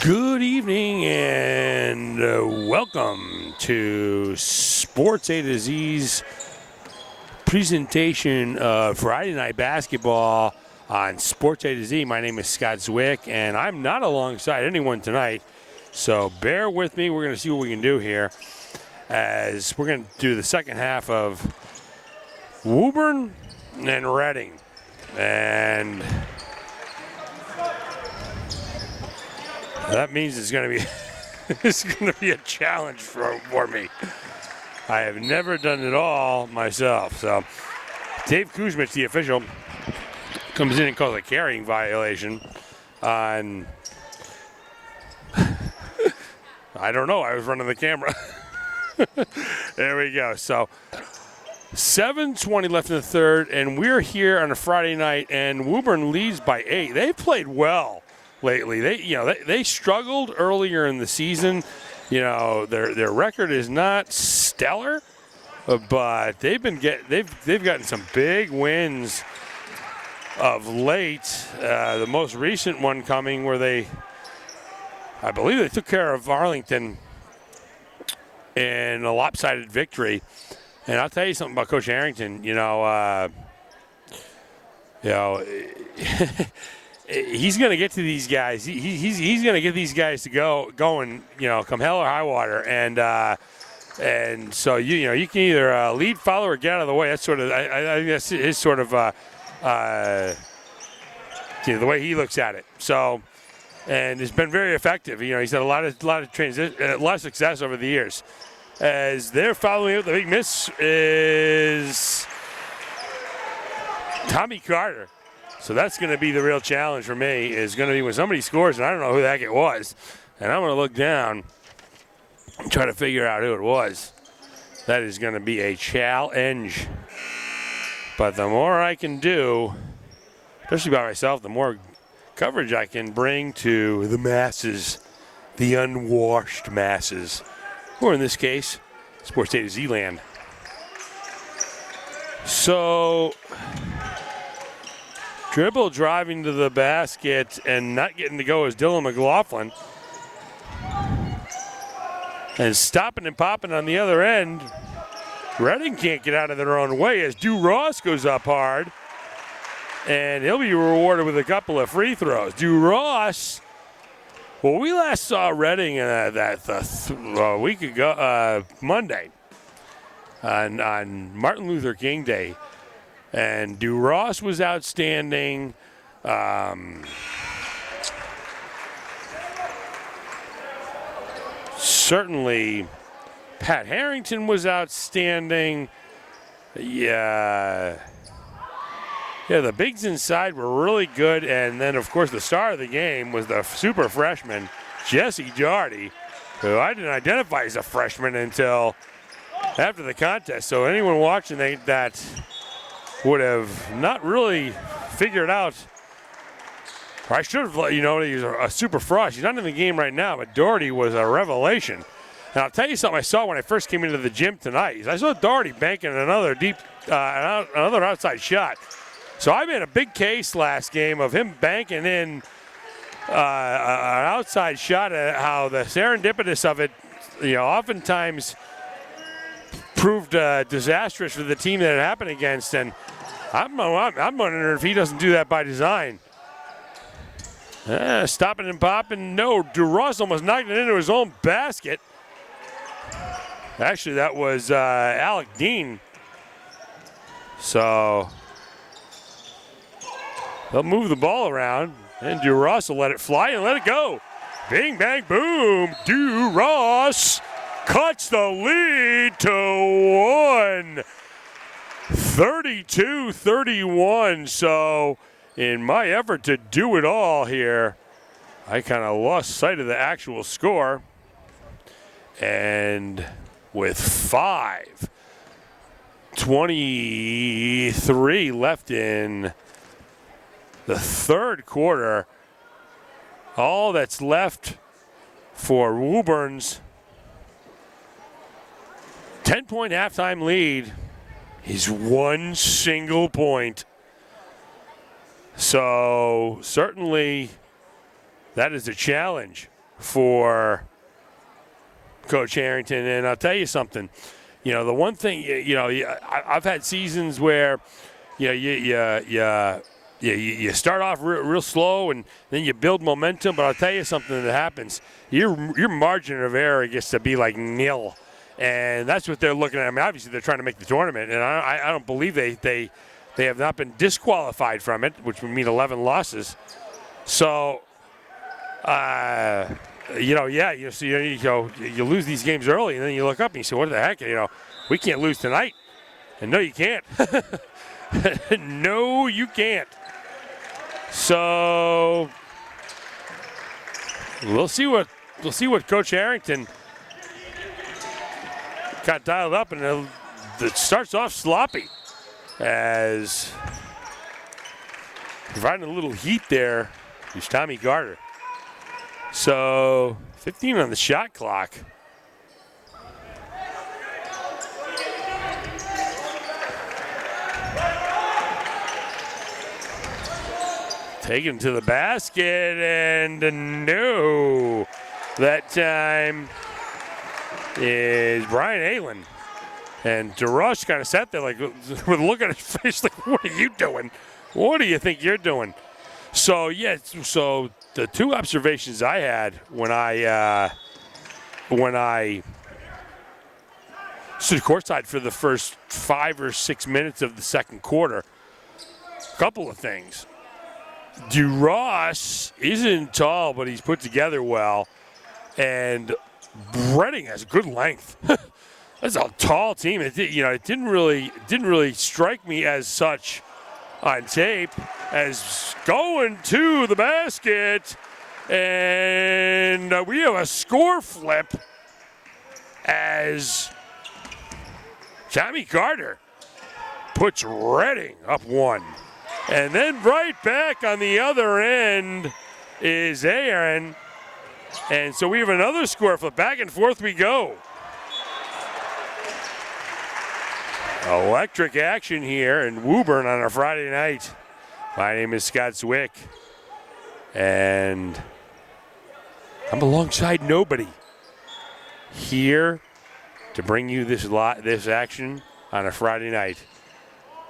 Good evening and welcome to Sports A to Z's presentation of Friday Night Basketball on Sports A to Z. My name is Scott Zwick, and I'm not alongside anyone tonight, so bear with me. We're going to see what we can do here as we're going to do the second half of Woburn and Reading. And that means it's going to be it's going to be a challenge for me. I have never done it all myself. So Dave Kuzmich, the official, comes in and calls a carrying violation on I don't know. I was running the camera. There we go. So 7:20 left in the third, and we're here on a Friday night, and Woburn leads by 8. They played well lately. They struggled earlier in the season. Their record is not stellar, but they've gotten some big wins of late. The most recent one coming where I believe they took care of Arlington in a lopsided victory. And I'll tell you something about Coach Harrington. He's going to get to these guys. He's going to get these guys to going. Come hell or high water. And so you can either lead, follow, or get out of the way. That's sort of I think that's his sort of the way he looks at it. So, and it's been very effective. He's had a lot of success over the years. As they're following up, the big miss is Tommy Carter. So that's going to be the real challenge for me, is going to be when somebody scores, and I don't know who the heck it was, and I'm going to look down and try to figure out who it was. That is going to be a challenge. But the more I can do, especially by myself, the more coverage I can bring to the masses, the unwashed masses, or in this case, Sports A to Z land. So, dribble driving to the basket and not getting to go is Dylan McLaughlin. And stopping and popping on the other end, Reading can't get out of their own way as Dew Ross goes up hard. And he'll be rewarded with a couple of free throws. Dew Ross, well, we last saw Reading a week ago, Monday, on Martin Luther King Day. And Dew Ross was outstanding. Certainly, Pat Harrington was outstanding. Yeah, the bigs inside were really good. And then, of course, the star of the game was the super freshman, Jesse Jardy, who I didn't identify as a freshman until after the contest. So anyone watching that would have not really figured out. Or I should have let you know he's a super frost. He's not in the game right now, but Doherty was a revelation. And I'll tell you something I saw when I first came into the gym tonight. I saw Doherty banking another another outside shot. So I made a big case last game of him banking in an outside shot, and how the serendipitous of it, oftentimes proved disastrous for the team that it happened against. And I'm wondering if he doesn't do that by design. Stopping and popping. No, DeRoss almost knocked it into his own basket. Actually, that was Alec Dean. So they'll move the ball around, and DeRoss will let it fly and let it go. Bing, bang, boom. DeRoss cuts the lead to 1. 32-31. So in my effort to do it all here, I kind of lost sight of the actual score. And with 5:23 left in the third quarter, all that's left for Woburn's 10-point halftime lead is one single point. So certainly that is a challenge. for Coach Harrington. And I'll tell you something. You know, the one thing, you know, I've had seasons where, you know, you start off real slow and then you build momentum. But I'll tell you something that happens. Your margin of error gets to be like nil. And that's what they're looking at. I mean, obviously they're trying to make the tournament. And I don't believe they have not been disqualified from it, which would mean 11 losses. So, you know, yeah, you lose these games early, and then you look up and you say, what the heck? You know, we can't lose tonight. And no, you can't. No, you can't. So we'll see what Coach Harrington got dialed up, and it starts off sloppy as providing a little heat there is Tommy Carter. So 15 on the shot clock. Taken to the basket, and no. That time is Brian Aylen. And DeRush kind of sat there like with a look at his face like, what are you doing? What do you think you're doing? So, yeah, so the two observations I had when I stood courtside for the first 5 or 6 minutes of the second quarter, a couple of things. DeRush isn't tall, but he's put together well. And Reading has good length. That's a tall team. It didn't really strike me as such on tape as going to the basket. And we have a score flip as Tommy Carter puts Reading up 1. And then right back on the other end is Aaron. And so we have another score flip. Back and forth we go. Electric action here in Woburn on a Friday night. My name is Scott Zwick. And I'm alongside nobody here to bring you this action on a Friday night,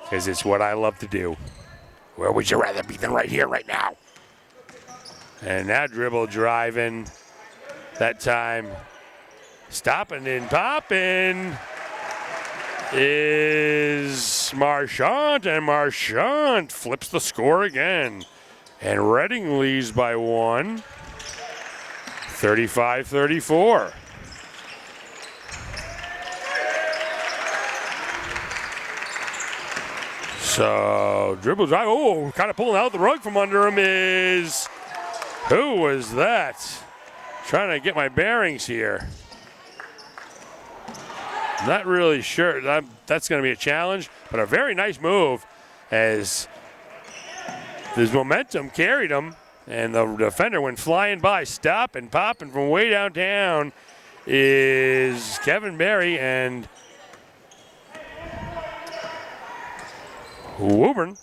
because it's what I love to do. Where would you rather be than right here, right now? And now dribble driving. That time stopping and popping is Marchant, and Marchant flips the score again. And Reading leads by 1, 35-34. So dribble drive. Oh, kind of pulling out the rug from under him is, who was that? Trying to get my bearings here. Not really sure. That's going to be a challenge, but a very nice move as his momentum carried him, and the defender went flying by. Stop and popping from way downtown is Kevin Berry, and Woburn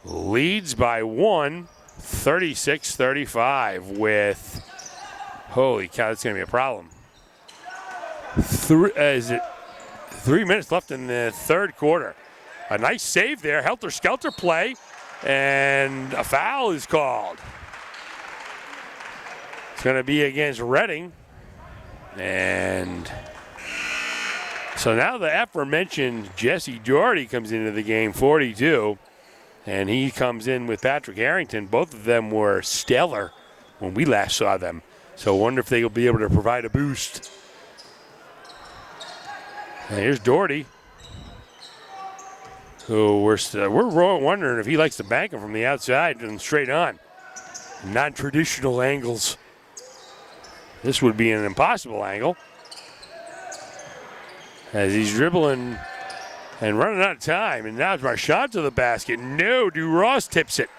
leads by 1, 36-35 with, holy cow, that's going to be a problem. 3 minutes left in the third quarter. A nice save there, helter-skelter play, and a foul is called. It's going to be against Reading. And so now the aforementioned Jesse Doherty comes into the game, 42, and he comes in with Patrick Harrington. Both of them were stellar when we last saw them. So I wonder if they'll be able to provide a boost. And here's Doherty, who we're wondering if he likes to bank him from the outside and straight on. Non-traditional angles. This would be an impossible angle, as he's dribbling and running out of time. And now it's Marchant to the basket. No, DuRoss tips it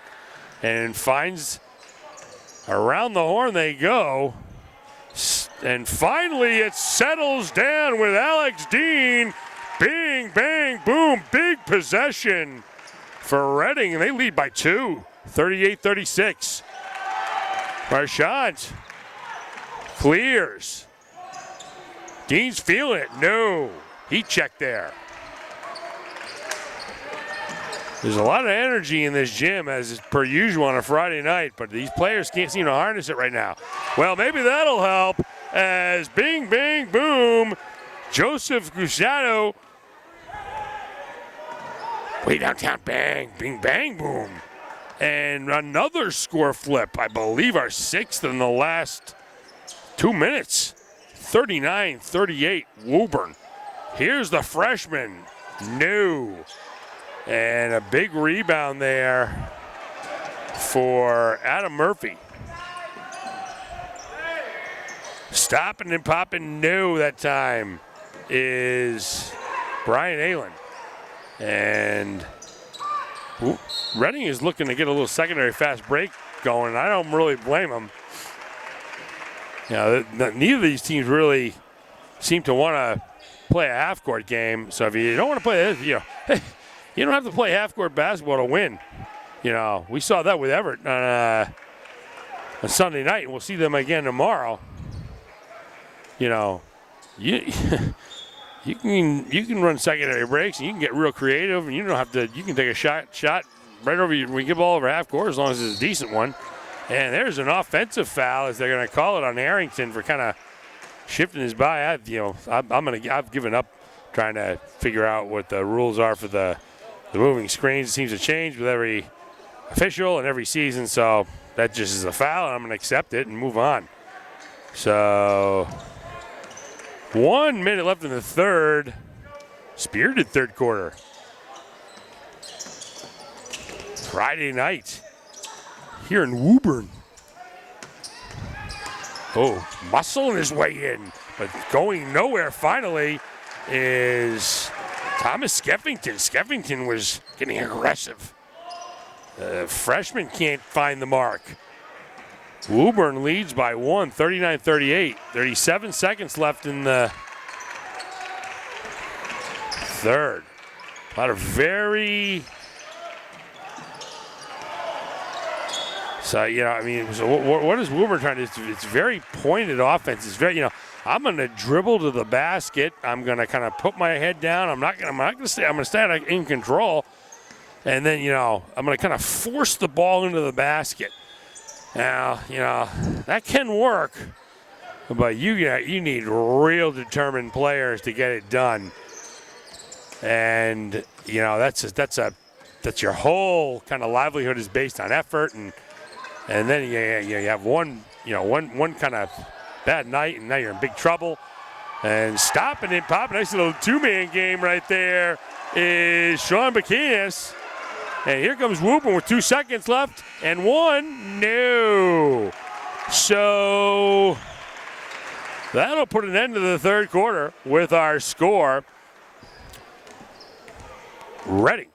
and finds, around the horn they go. And finally it settles down with Alex Dean. Bing, bang, boom, big possession for Reading. And they lead by 2, 38-36. Marchant Clears. Dean's feeling it. No. Heat check there. There's a lot of energy in this gym, as is per usual on a Friday night, but these players can't seem to harness it right now. Well, maybe that'll help, as bing, bang, boom, Joseph Gusano. Way downtown, bang, bing, bang, boom. And another score flip, I believe our 6th in the last 2 minutes. 39-38, Woburn. Here's the freshman, no. And a big rebound there for Adam Murphy. Stopping and popping, no, that time is Brian Aylen. And Reading is looking to get a little secondary fast break going. I don't really blame them. You know, neither of these teams really seem to want to play a half-court game. So if you don't want to play this, you don't have to play half-court basketball to win. You know, we saw that with Everett on Sunday night, and we'll see them again tomorrow. You know, you can run secondary breaks, and you can get real creative, and you don't have to. You can take a shot right over you. We give ball over half court as long as it's a decent one. And there's an offensive foul, as they're going to call it on Arrington for kind of shifting his body. I've given up trying to figure out what the rules are for the moving screens. It seems to change with every official and every season, so that just is a foul, and I'm going to accept it and move on. So 1 minute left in the third. Spirited third quarter. Friday night here in Woburn. Oh, muscling his way in, but going nowhere finally is Thomas Skeffington. Skeffington was getting aggressive. The freshman can't find the mark. Woburn leads by 1, 39-38. 37 seconds left in the third. A lot of very... So, you know, I mean, what is Woburn trying to do? It's very pointed offense. It's very, I'm going to dribble to the basket. I'm going to kind of put my head down. I'm not going to stay. I'm going to stay in control. And then, I'm going to kind of force the ball into the basket. Now, that can work, but you need real determined players to get it done. And, that's your whole kind of livelihood is based on effort, and then you have one kind of bad night, and now you're in big trouble. And stopping and popping, nice little two-man game right there is Sean Bacchias. And here comes Woburn with 2 seconds left, and one, no. So that'll put an end to the third quarter with our score. Reading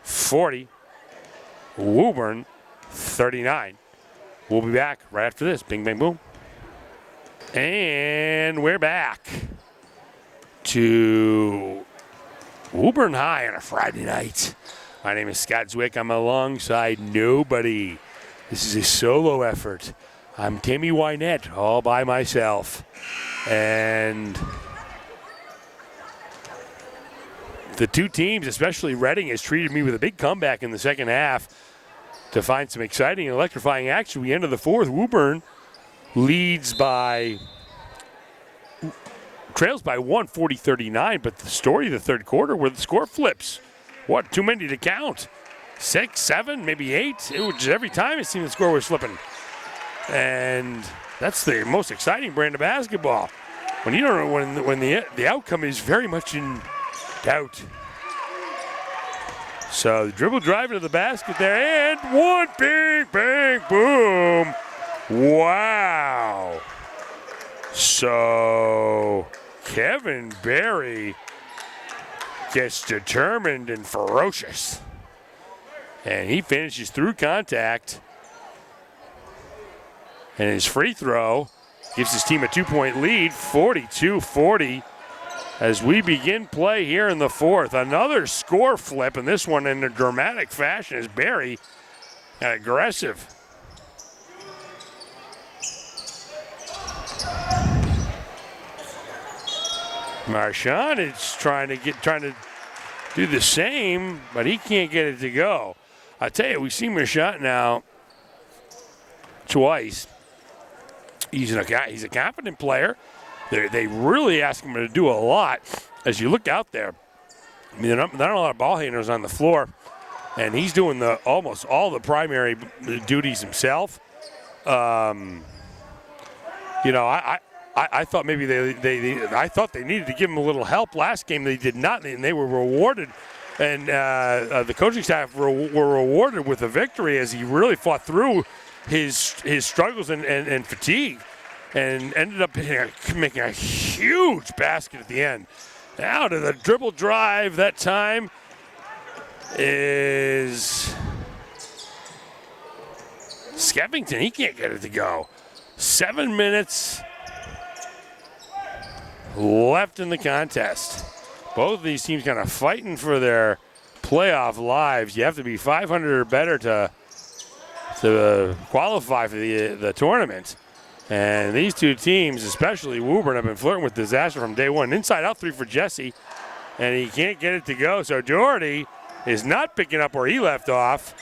40, Woburn 39. We'll be back right after this. Bing, bang, boom. And we're back to Woburn High on a Friday night. My name is Scott Zwick. I'm alongside nobody. This is a solo effort. I'm Timmy Wynette all by myself. And the two teams, especially Reading, has treated me with a big comeback in the second half to find some exciting and electrifying action. We enter the fourth. Woburn trails by 1, 40-39, but the story of the third quarter where the score flips. What, too many to count? 6, 7, maybe 8. It was just every time it seemed the score was flipping. And that's the most exciting brand of basketball. When you don't know when the outcome is very much in doubt. So the dribble drive into the basket there, and one big bang boom. Wow. So Kevin Berry gets determined and ferocious. And he finishes through contact. And his free throw gives his team a 2-point lead, 42-40, as we begin play here in the fourth. Another score flip, and this one in a dramatic fashion as Berry got aggressive. Marchand is trying to do the same, but he can't get it to go. I tell you, we've seen Marchand now twice. He's a confident player. They really ask him to do a lot. As you look out there, I mean, there are not a lot of ball handlers on the floor, and he's doing almost all the primary duties himself. I thought maybe I thought they needed to give him a little help last game. They did not, and they were rewarded. And the coaching staff were rewarded with a victory as he really fought through his struggles and fatigue, and ended up making a huge basket at the end. Now to the dribble drive that time is Skeffington. He can't get it to go. 7 minutes left in the contest. Both of these teams kind of fighting for their playoff lives. You have to be 500 or better to qualify for the tournament. And these two teams, especially Woburn, have been flirting with disaster from day one. Inside out 3 for Jesse, and he can't get it to go. So Doherty is not picking up where he left off,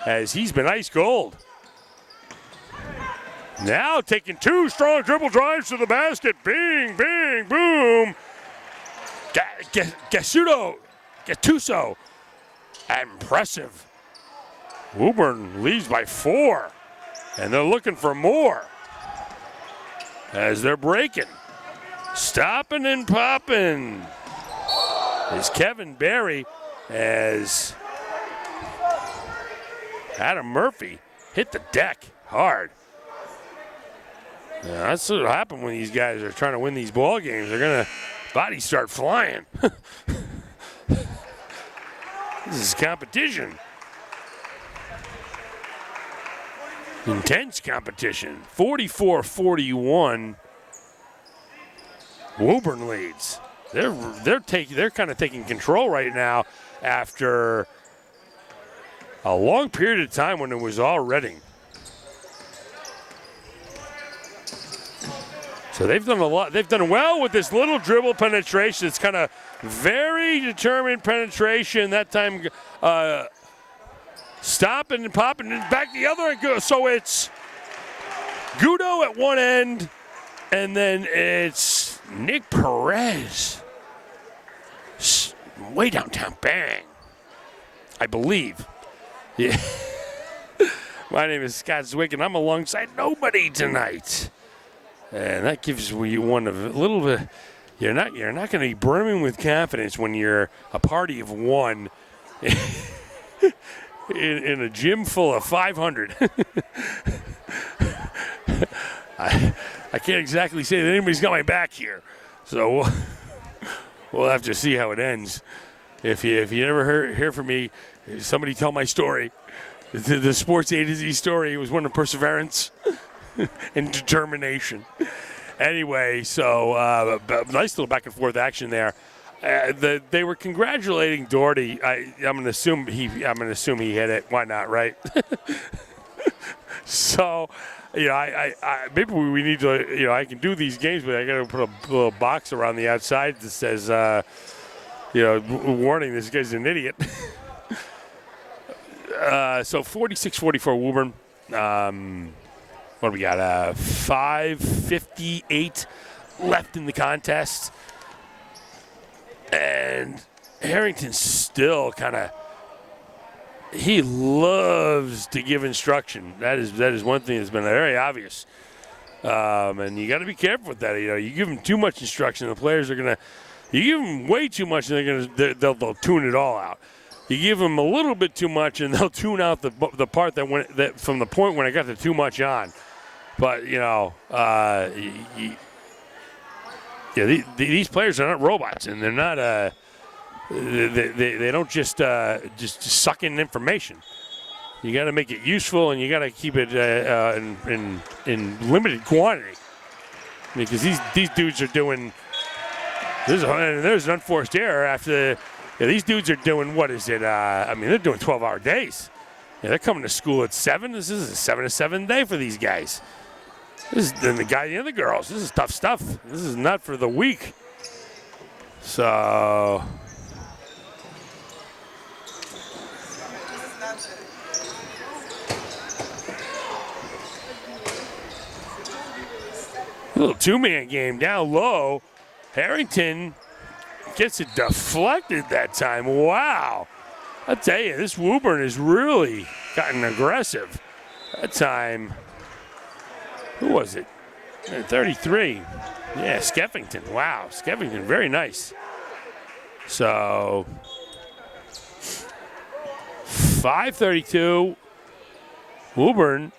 as he's been ice cold. Now taking 2 strong dribble drives to the basket. Bing, bing, boom. Gattuso. Impressive. Woburn leads by 4, and they're looking for more as they're breaking. Stopping and popping is Kevin Barry, as Adam Murphy hit the deck hard. Yeah, that's what happens when these guys are trying to win these ball games. They're going to bodies start flying. This is competition. Intense competition. 44-41. Woburn leads. They're kind of taking control right now after a long period of time when it was all Reading. So they've done a lot. They've done well with this little dribble penetration. It's kind of very determined penetration. That time stopping and popping and back the other end. So it's Gudo at one end, and then it's Nick Perez. Way downtown, bang. I believe. Yeah. My name is Scott Zwick, and I'm alongside nobody tonight. And that gives you one of a little bit. You're not going to be brimming with confidence when you're a party of one in a gym full of 500. I can't exactly say that anybody's got my back here, so we'll have to see how it ends. If you ever hear from me, somebody tell my story. The SportsAtoZ's story was one of perseverance and determination. Anyway, so nice little back and forth action there. They were congratulating Doherty. I'm going to assume he hit it. Why not, right? So, I maybe we need to. I can do these games, but I got to put a little box around the outside that says, warning, this guy's an idiot. So 46-44 Woburn. What do we got? 5:58 left in the contest. And Harrington still kind of, he loves to give instruction. That is one thing that's been very obvious. And you got to be careful with that. You give them too much instruction, the players are going to, you give them way too much, and they'll tune it all out. You give them a little bit too much, and they'll tune out the part that from the point when I got the too much on. But these players are not robots, and they're not. They don't just suck in information. You got to make it useful, and you got to keep it in limited quantity, because these dudes are doing. There's an unforced error after. These dudes are doing, what is it? They're doing 12-hour days. They're coming to school at 7. This is a 7 to 7 day for these guys. This is the guy and the girls. This is tough stuff. This is not for the weak. So a little two-man game down low. Harrington gets it deflected that time. Wow. I tell you, this Woburn has really gotten aggressive. That time, who was it? 33. Yeah, Skeffington. Wow, Skeffington, very nice. So, 5:32. Woburn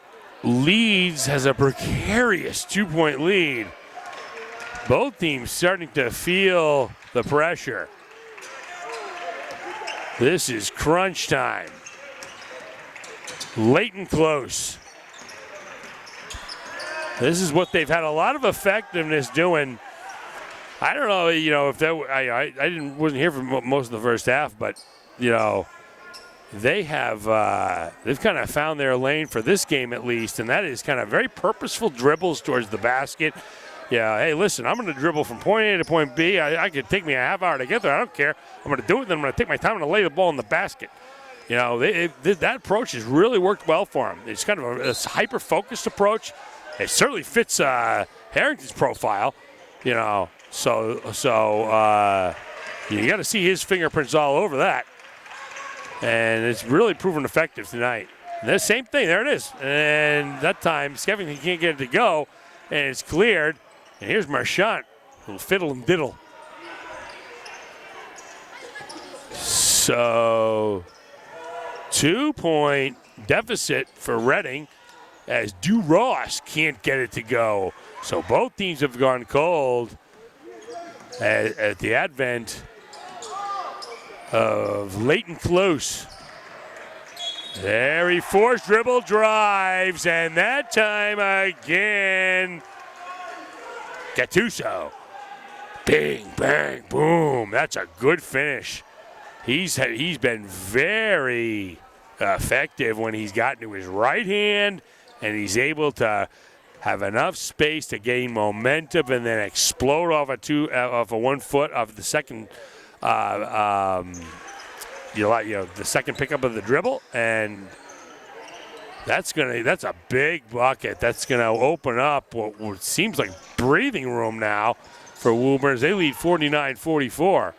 leads, has a precarious 2-point lead. Both teams starting to feel the pressure. This is crunch time. Late and close. This is what they've had a lot of effectiveness doing. I don't know, if that wasn't here for most of the first half, but they have they've kind of found their lane for this game at least, and that is kind of very purposeful dribbles towards the basket. Yeah, hey, listen, I'm going to dribble from point A to point B. I could take me a half hour to get there. I don't care. I'm going to do it, then I'm going to take my time and lay the ball in the basket. That approach has really worked well for them. It's kind of a hyper-focused approach. It certainly fits Harrington's profile, So you got to see his fingerprints all over that. And it's really proven effective tonight. And the same thing, there it is. And that time, Skeffington can't get it to go, and it's cleared. And here's Marchant, little fiddle and diddle. So, 2-point deficit for Reading as DuRoss can't get it to go. So both teams have gone cold at the advent of late and close. There he forced dribble drives, and that time again, Gattuso. Bing, bang, boom. That's a good finish. He's been very effective when he's gotten to his right hand and he's able to have enough space to gain momentum and then explode off a 1 foot of the second the second pickup of the dribble, and that's a big bucket. That's gonna open up what seems like breathing room now for Woburn. They lead 49-44,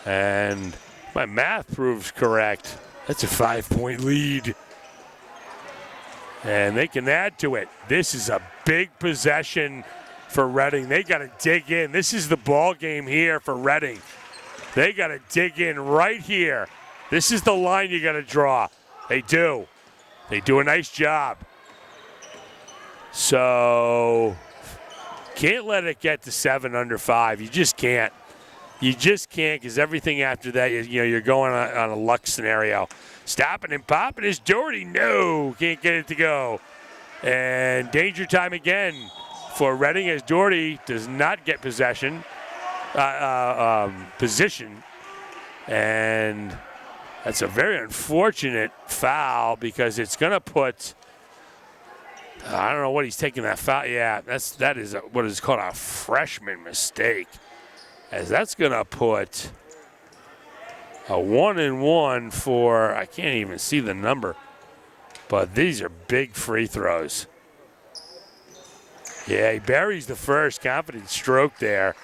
and my math proves correct. That's a 5-point lead, and they can add to it. This is a big possession for Reading. They got to dig in. This is the ball game here for Reading. They got to dig in right here. This is the line you got to draw. They do. They do a nice job. So can't let it get to 7 under 5. You just can't. You just can't, because everything after that, you're going on a luck scenario. Stopping and popping is Doherty. No, can't get it to go. And danger time again for Reading as Doherty does not get position. And that's a very unfortunate foul because it's going to put, I don't know what he's taking that foul. Yeah, that is what is called a freshman mistake, as that's going to put a 1-and-1 for, I can't even see the number, but these are big free throws. Yeah, he buries the first confident stroke there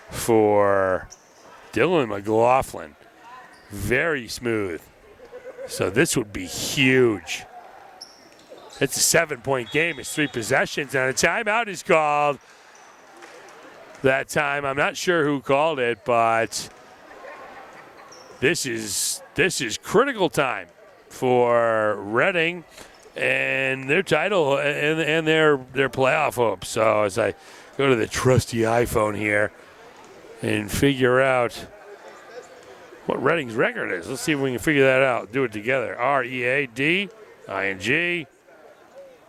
for Dylan McLaughlin. Very smooth. So this would be huge. It's a 7-point game. It's 3 possessions, and a timeout is called. That time, I'm not sure who called it, but this is critical time for Reading and their title and their playoff hopes. So as I go to the trusty iPhone here and figure out what Reading's record is. Let's see if we can figure that out. Do it together. READING.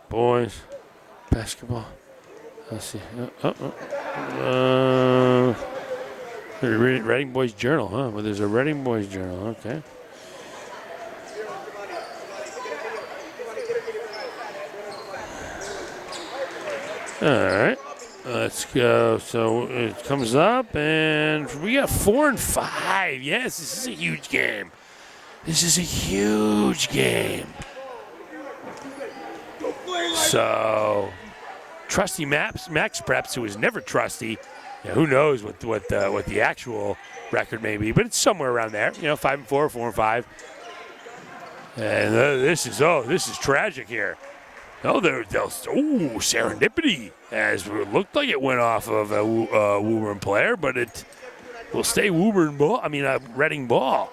Boys basketball. Let's see. Reading Boys Journal, huh? Well, there's a Reading Boys Journal. Okay. All right. Let's go. So it comes up, and we got 4 and 5. Yes, this is a huge game. This is a huge game. So, trusty Max Preps, who is never trusty. Who knows what the actual record may be, but it's somewhere around there. 5 and 4, 4 and 5. And this is tragic here. Serendipity, as it looked like it went off of a Woburn player, but it will stay Woburn ball. Reading ball.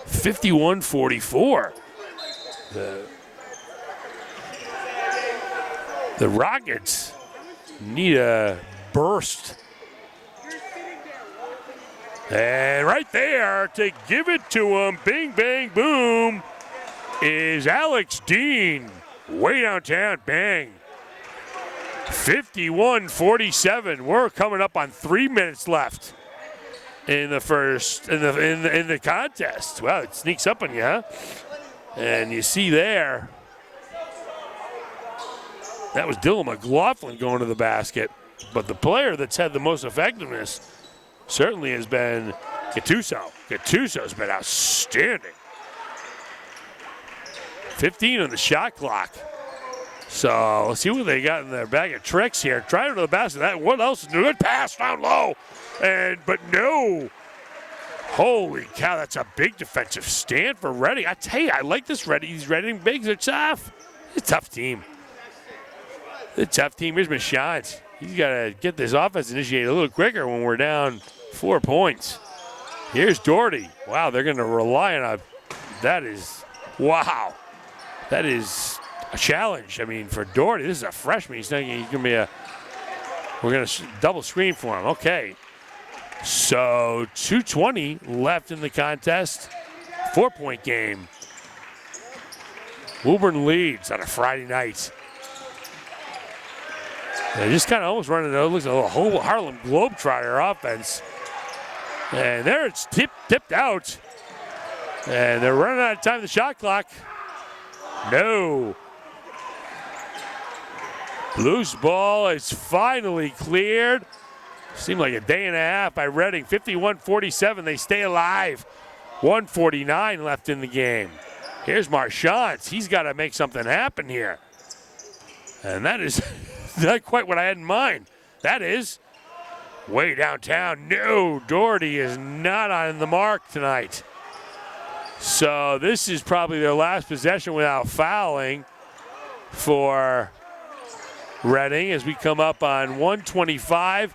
51-44. The Rockets need a burst. And right there to give it to him, bing, bang, boom, is Alex Dean. Way downtown, bang. 51-47. We're coming up on 3 minutes left in the first in the contest. Well, it sneaks up on you, huh? And you see there, that was Dylan McLaughlin going to the basket. But the player that's had the most effectiveness certainly has been Gattuso. Gattuso's been outstanding. 15 on the shot clock. So let's see what they got in their bag of tricks here. Trying to the basket. What else is good pass down low, but no. Holy cow! That's a big defensive stand for Reading. I tell you, I like this Reading. These Reading bigs are tough. It's a tough team. It's a tough team. Here's Mashant. He's got to get this offense initiated a little quicker when we're down 4 points. Here's Doherty. Wow, they're going to rely on that is, wow. That is a challenge. For Doherty, this is a freshman. He's going to be we're going to double screen for him. Okay. So 2:20 left in the contest. 4-point game. Woburn leads on a Friday night. They just kind of almost running, it looks like a little Harlem Globetrotter offense. And there it's tipped out. And they're running out of time, the shot clock. No. Loose ball is finally cleared. Seemed like a day and a half by Reading. 51-47, they stay alive. 1:49 left in the game. Here's Marchant. He's got to make something happen here. And that is not quite what I had in mind. That is way downtown. No, Doherty is not on the mark tonight. So this is probably their last possession without fouling for Reading as we come up on 1:25.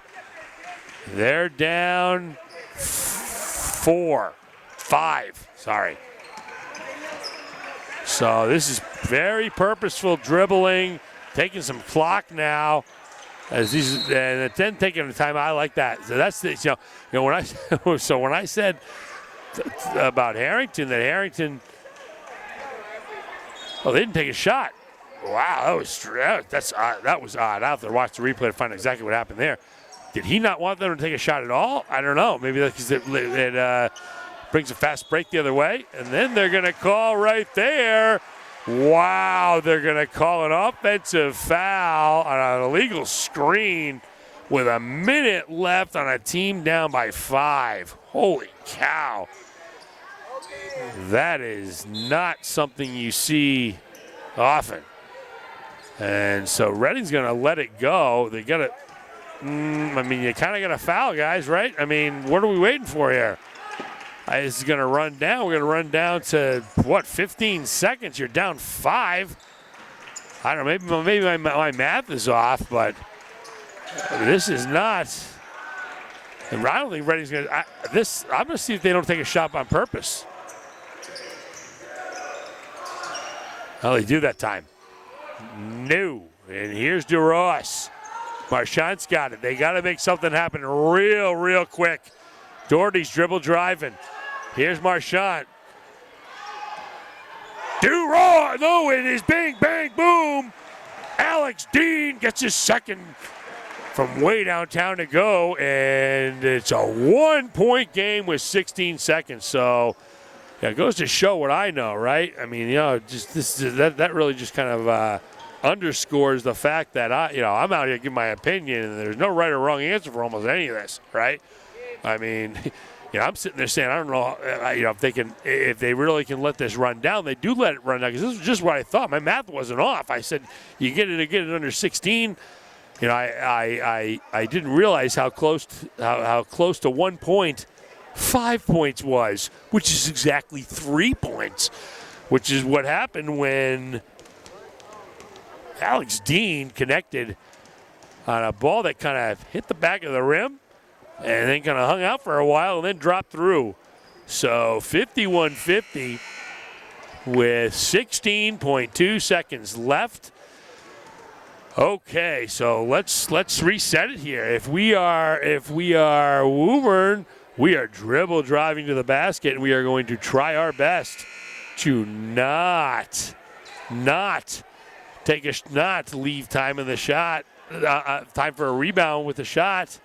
They're down 5. Sorry. So this is very purposeful dribbling, taking some clock now. As these and then taking the time, I like that. So that's the when I said about Harrington, that Harrington, they didn't take a shot. Wow, that was odd. I'll have to watch the replay to find exactly what happened there. Did he not want them to take a shot at all? I don't know. Maybe that's because it brings a fast break the other way. And then they're going to call right there. Wow, they're going to call an offensive foul on an illegal screen with a minute left on a team down by 5. Holy cow. That is not something you see often. And so Reading's going to let it go. They got to, you kind of got to foul, guys, right? What are we waiting for here? This is going to run down. We're going to run down to, 15 seconds? You're down 5. I don't know. Maybe my math is off, but this is not. And I don't think Reading's going to. I'm going to see if they don't take a shot on purpose. Well, they do that time. No. And here's DeRoss. Marchant's got it. They got to make something happen real quick. Doherty's dribble driving. Here's Marchant. DeRoss. No, it is bang, bang, boom. Alex Dean gets his second from way downtown to go. And it's a 1-point game with 16 seconds. So it goes to show what I know, right? Just that really just kind of underscores the fact that I'm out here giving my opinion, and there's no right or wrong answer for almost any of this, right? I mean, I'm sitting there saying I don't know, if they really can let this run down. They do let it run down because this is just what I thought. My math wasn't off. I said you get it under 16. I didn't realize how close to 1 point 5 points was, which is exactly 3 points, which is what happened when Alex Dean connected on a ball that kind of hit the back of the rim and then kind of hung out for a while and then dropped through. So 51-50 with 16.2 seconds left. Okay, so let's reset it here. If we are Woburn, we are dribble driving to the basket, and we are going to try our best to not leave time in the shot, time for a rebound with the shot.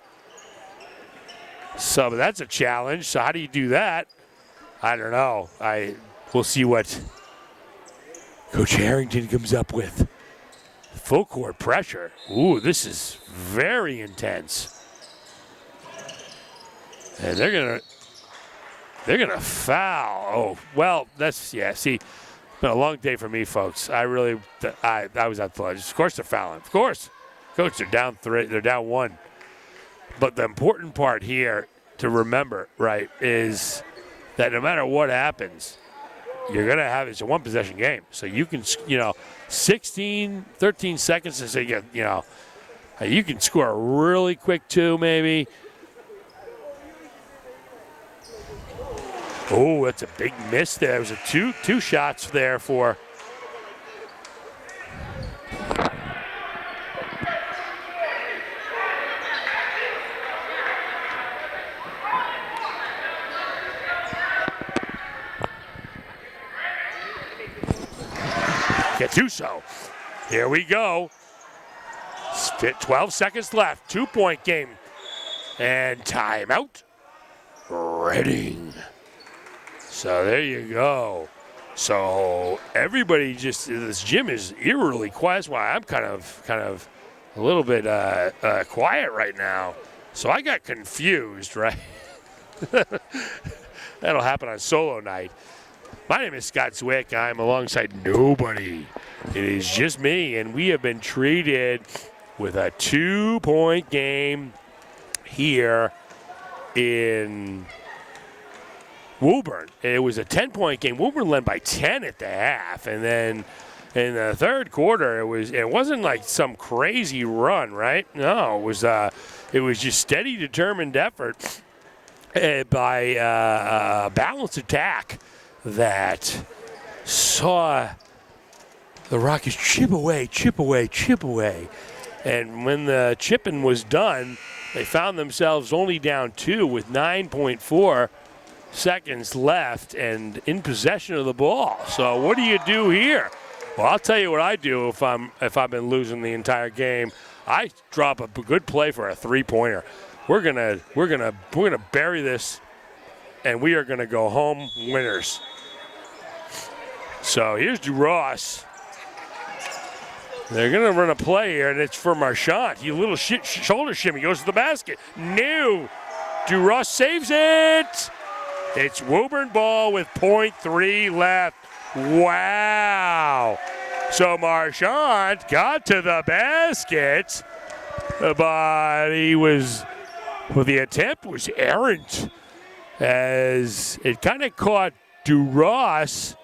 So that's a challenge. So how do you do that? I don't know. We'll see what Coach Harrington comes up with. Full court pressure. Ooh, this is very intense. And they're gonna foul. Oh, well, see, it's been a long day for me, folks. I was at the ledge. Of course they're fouling. Of course. Coach, they're down 3. They're down 1. But the important part here to remember, right, is that no matter what happens, you're going to have it's a one-possession game. So you can, 13 seconds to say, you can score a really quick 2 maybe. Oh, that's a big miss there. It was a two shots there for Gattuso. Here we go. 12 seconds left. 2-point game. And timeout. Reading. So there you go. So everybody this gym is eerily quiet. That's why I'm kind of a little bit quiet right now. So I got confused, right? That'll happen on solo night. My name is Scott Zwick. I'm alongside nobody. It is just me, and we have been treated with a 2-point game here in Woburn. It was a 10-point game. Woburn led by 10 at the half, and then in the third quarter, it wasn't like some crazy run, right? No, it was just steady, determined effort by a balanced attack that saw the Rockets chip away. And when the chipping was done, they found themselves only down 2 with 9.4 seconds left and in possession of the ball. So what do you do here? Well, I'll tell you what I do if I've been losing the entire game. I drop a good play for a 3-pointer. We're gonna bury this, and we are gonna go home winners. So here's DeRoss. They're going to run a play here, and it's for Marchand. He little shoulder shimmy, goes to the basket. No. DeRoss saves it. It's Woburn ball with 0.3 left. Wow. So Marchand got to the basket, but the attempt was errant, as it kind of caught DeRoss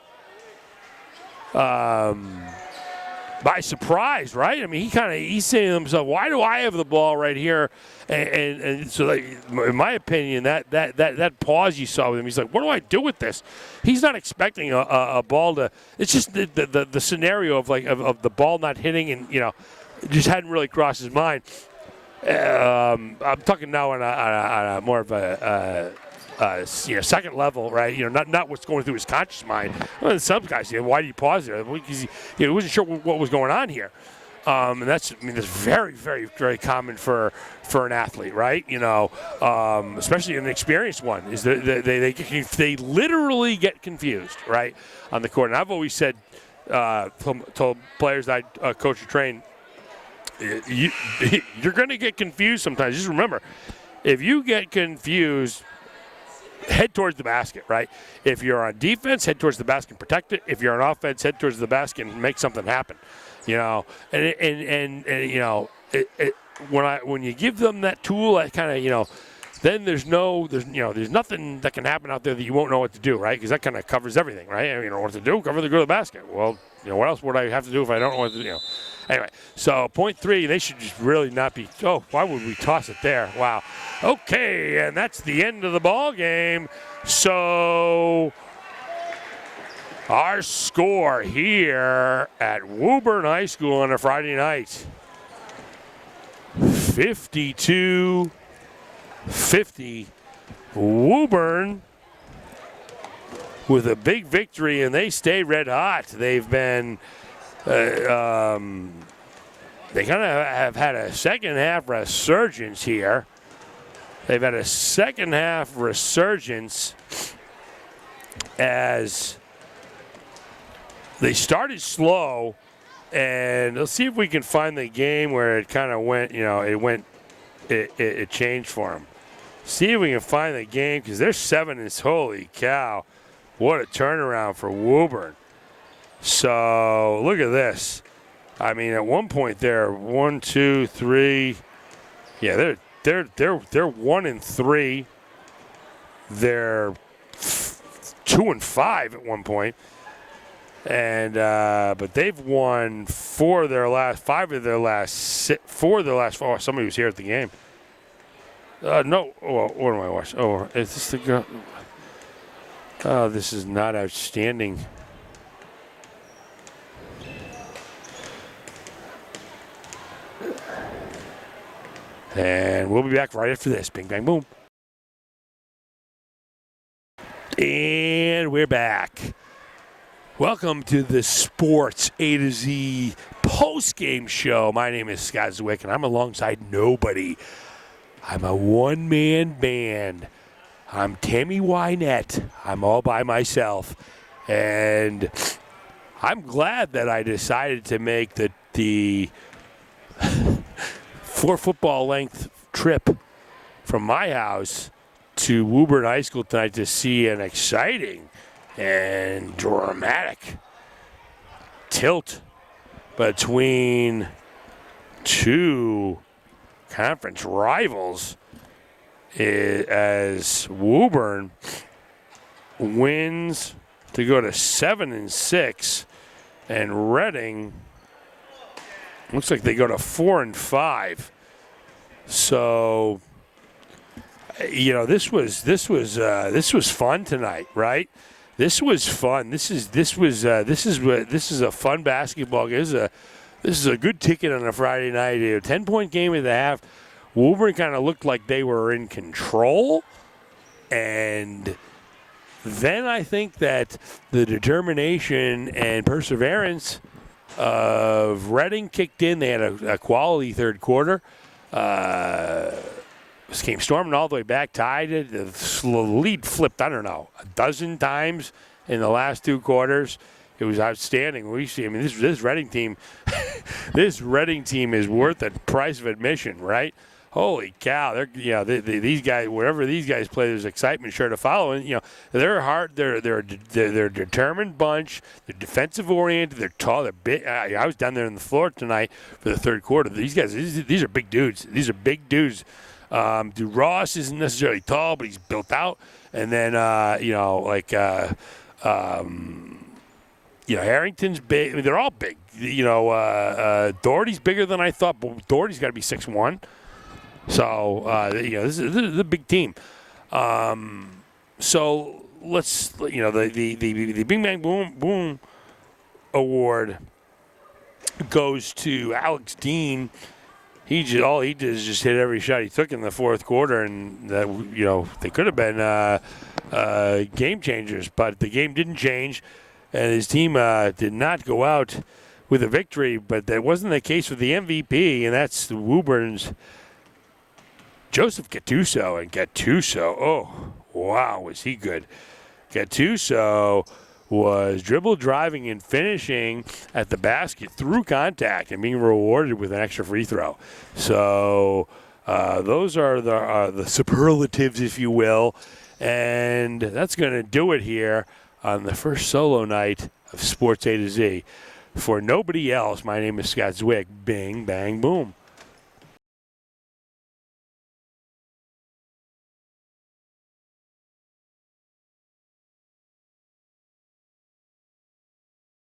by surprise, right? I mean, he's saying to himself, "Why do I have the ball right here?" And so, in my opinion, that pause you saw with him, he's like, "What do I do with this?" He's not expecting a ball to. It's just the scenario of the ball not hitting, and it just hadn't really crossed his mind. I'm talking now on a more of a second level, right? Not what's going through his conscious mind. Well, some guys, why did he pause there? Because he wasn't sure what was going on here. And that's very, very, very common for an athlete, right? Especially an experienced one, is they literally get confused, right, on the court. And I've always said told players I coach and train, you're going to get confused sometimes. Just remember, if you get confused, head towards the basket, right? If you're on defense, head towards the basket and protect it. If you're on offense, head towards the basket and make something happen. You know, and you know, when you give them that tool, that kind of, you know, then there's nothing that can happen out there that you won't know what to do, right? Because that kind of covers everything, right? I mean, you know what to do, go to the basket. Well, you know, what else would I have to do if I don't know what to do? You know. Anyway, so point 3, they should just really not be. Oh, why would we toss it there? Wow. Okay, and that's the end of the ball game. So our score here at Woburn High School on a Friday night, 52-50. Woburn with a big victory, and they stay red hot. They've been. They kind of have had a second half resurgence here. They've had a second half resurgence as they started slow, and let's see if we can find the game where it kind of went, you know, it changed for them. See if we can find the game, because they're 7 and holy cow, what a turnaround for Woburn. So look at this. I mean, at one point they're 1, 2, 3. Yeah, they're 1 and 3. They're 2 and 5 at one point. And but they've won 4 of their last 5 of their last 4 of their last 4. Oh, somebody was here at the game. No. Oh, what am I watching? Oh, is this the girl? Oh, this is not outstanding. And we'll be back right after this. Bing, bang, boom. And we're back. Welcome to the Sports A to Z post-game show. My name is Scott Zwick, and I'm alongside nobody. I'm a one-man band. I'm Tammy Wynette. I'm all by myself. And I'm glad that I decided to make the 4 football length trip from my house to Woburn High School tonight to see an exciting and dramatic tilt between 2 conference rivals as Woburn wins to go to 7 and 6, and Reading looks like they go to 4 and 5. So, you know, this was fun tonight, right? This was fun. This is a fun basketball game. This is a good ticket on a Friday night. A 10-point game at the half. Woburn kind of looked like they were in control, and then I think that the determination and perseverance of Reading kicked in. They had a quality third quarter. This came storming all the way back, tied it. The lead flipped, I don't know, a dozen times in the last 2 quarters. It was outstanding. This Reading team, this Reading team is worth the price of admission, right? Holy cow! These guys, wherever these guys play, there's excitement sure to follow. And they're hard. They're a determined bunch. They're defensive oriented. They're tall. They're big. I was down there on the floor tonight for the third quarter. These guys, these are big dudes. These are big dudes. Dude, Ross isn't necessarily tall, but he's built out. And then Harrington's big. I mean, they're all big. Doherty's bigger than I thought, but Doherty's got to be 6'1". So, this is a big team. So let's, the Bing Bang Boom Boom Award goes to Alex Dean. All he did is just hit every shot he took in the fourth quarter, and they could have been game changers, but the game didn't change, and his team did not go out with a victory. But that wasn't the case with the MVP, and that's the Woburn's Joseph Gattuso. And Gattuso, oh, wow, was he good. Gattuso was dribble, driving, and finishing at the basket through contact and being rewarded with an extra free throw. So those are the superlatives, if you will. And that's going to do it here on the first solo night of Sports A to Z. For nobody else, my name is Scott Zwick. Bing, bang, boom.